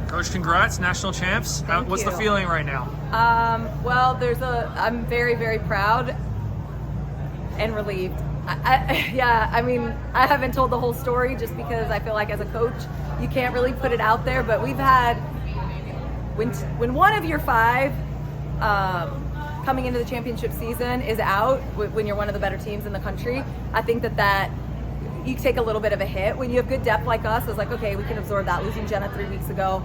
Coach, congrats, national champs. What's the feeling right now? Well, I'm very, very proud and relieved. I haven't told the whole story just because I feel like as a coach, you can't really put it out there, but we've had, when one of your five coming into the championship season is out, when you're one of the better teams in the country, I think that you take a little bit of a hit. When you have good depth like us, it's like, okay, we can absorb that. Losing Jenna 3 weeks ago.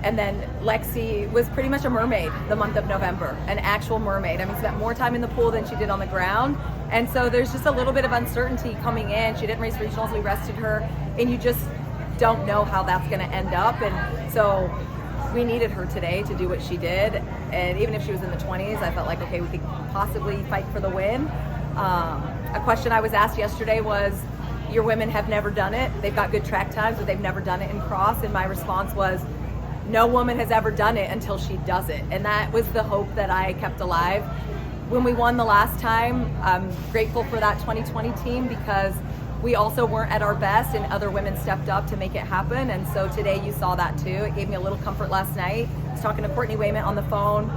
And then Lexi was pretty much a mermaid the month of November, an actual mermaid. I mean, spent more time in the pool than she did on the ground. And so there's just a little bit of uncertainty coming in. She didn't race regionals, we rested her, and you just don't know how that's gonna end up. And so we needed her today to do what she did. And even if she was in the 20s, I felt like, okay, we could possibly fight for the win. A question I was asked yesterday was, your women have never done it. They've got good track times, but they've never done it in cross. And my response was, no woman has ever done it until she does it. And that was the hope that I kept alive. When we won the last time, I'm grateful for that 2020 team because we also weren't at our best and other women stepped up to make it happen. And so today you saw that too. It gave me a little comfort last night. I was talking to Courtney Wayment on the phone,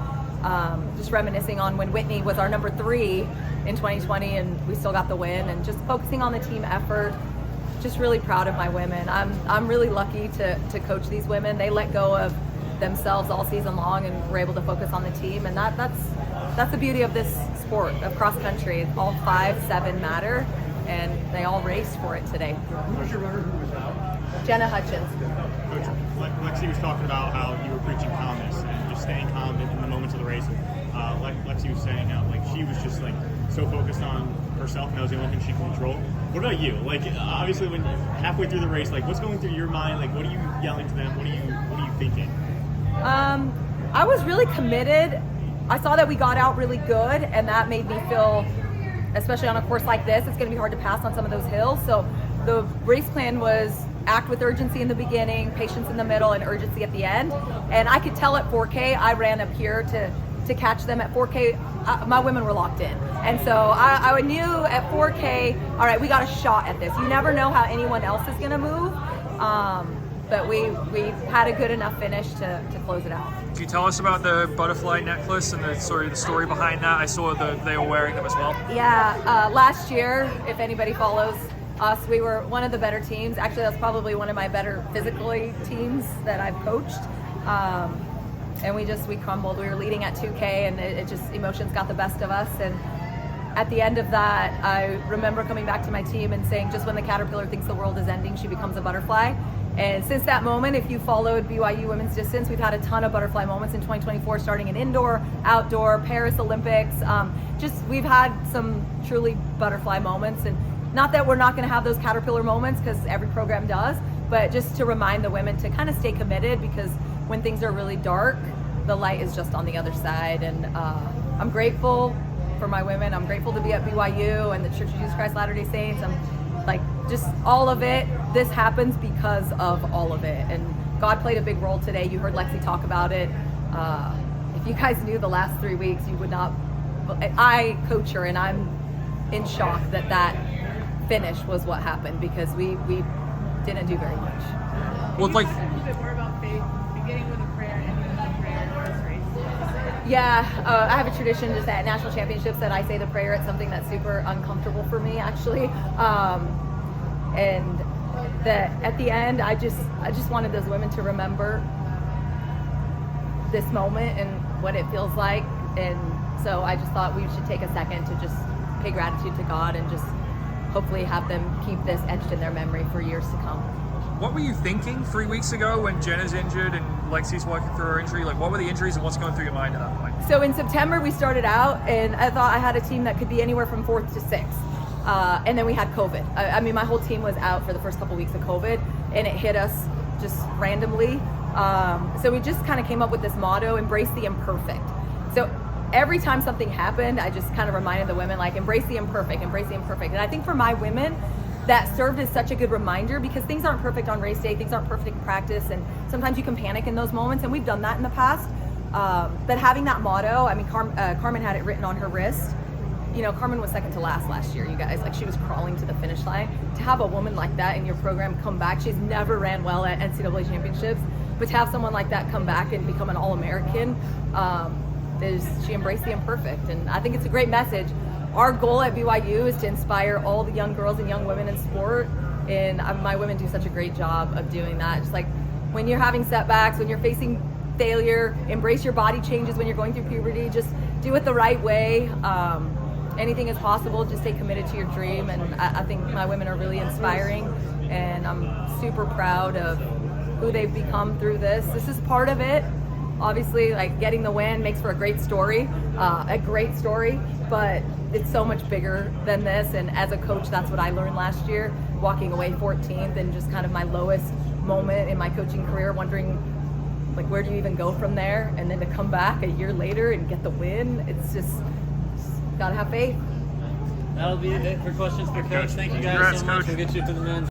just reminiscing on when Whitney was our number 3 in 2020 and we still got the win, and just focusing on the team effort. Just really proud of my women. I'm really lucky to coach these women. They let go of themselves all season long and were able to focus on the team, and that's the beauty of this sport of cross country. All 5, 7 matter, and they all raced for it today. Who was your runner who was out? Jenna Hutchins. Coach, Lexi was talking about how you were preaching calmness and just staying calm in the moments of the race. Lexi was saying how she was just so focused on herself, and that was the only thing she could control. What about you? Obviously, when halfway through the race, what's going through your mind? What are you yelling to them? What are you thinking? I was really committed. I saw that we got out really good, and that made me feel, especially on a course like this, it's going to be hard to pass on some of those hills. So the race plan was act with urgency in the beginning, patience in the middle, and urgency at the end. And I could tell at 4K, I ran up here to catch them at 4K. My women were locked in. And so I knew at 4K, all right, we got a shot at this. You never know how anyone else is going to move. But we had a good enough finish to close it out. Can you tell us about the butterfly necklace and the story behind that? I saw they were wearing them as well. Yeah, last year, if anybody follows us, we were one of the better teams. Actually, that's probably one of my better physically teams that I've coached. And we crumbled. We were leading at 2K, and it just, emotions got the best of us. And at the end of that, I remember coming back to my team and saying, just when the caterpillar thinks the world is ending, she becomes a butterfly. And since that moment, if you followed BYU women's distance, we've had a ton of butterfly moments in 2024, starting in indoor, outdoor, Paris Olympics. We've had some truly butterfly moments. And not that we're not going to have those caterpillar moments, because every program does, but just to remind the women to kind of stay committed, because when things are really dark, the light is just on the other side. And I'm grateful for my women. I'm grateful to be at BYU and the Church of Jesus Christ Latter-day Saints. I'm just all of it. This happens because of all of it. And God played a big role today. You heard Lexi talk about it. If you guys knew the last 3 weeks, you would not. I coach her, and I'm in shock that finish was what happened, because we didn't do very much. Well, it's like a little bit more about faith, beginning with a prayer, ending with a prayer in this race. Yeah, I have a tradition just at national championships that I say the prayer. It's something that's super uncomfortable for me, actually. And that at the end, I just wanted those women to remember this moment and what it feels like. And so I just thought we should take a second to just pay gratitude to God and just hopefully have them keep this etched in their memory for years to come. What were you thinking 3 weeks ago when Jenna's injured and Lexi's working through her injury? What were the injuries and what's going through your mind at that point? So in September, we started out, and I thought I had a team that could be anywhere from 4th to 6th. And then we had COVID. I mean, my whole team was out for the first couple weeks of COVID, and it hit us just randomly. So we just kind of came up with this motto, embrace the imperfect. So every time something happened, I just kind of reminded the women, embrace the imperfect, embrace the imperfect. And I think for my women, that served as such a good reminder, because things aren't perfect on race day, things aren't perfect in practice, and sometimes you can panic in those moments, and we've done that in the past. But having that motto, I mean, Carmen had it written on her wrist. You know, Carmen was second to last year, you guys. She was crawling to the finish line. To have a woman like that in your program come back, she's never ran well at NCAA championships. But to have someone like that come back and become an All-American, she embraced the imperfect. And I think it's a great message. Our goal at BYU is to inspire all the young girls and young women in sport. And my women do such a great job of doing that. Just like when you're having setbacks, when you're facing failure, embrace your body changes when you're going through puberty, just do it the right way. Anything is possible, just stay committed to your dream. And I think my women are really inspiring, and I'm super proud of who they've become through this. This is part of it. Obviously, like getting the win makes for a great story, but it's so much bigger than this. And as a coach, that's what I learned last year, walking away 14th and just kind of my lowest moment in my coaching career, wondering like, where do you even go from there? And then to come back a year later and get the win, it's just gotta have faith. That'll be it for questions for Coach. Thank you guys Congrats, so much. Coach. We'll get you to the men's.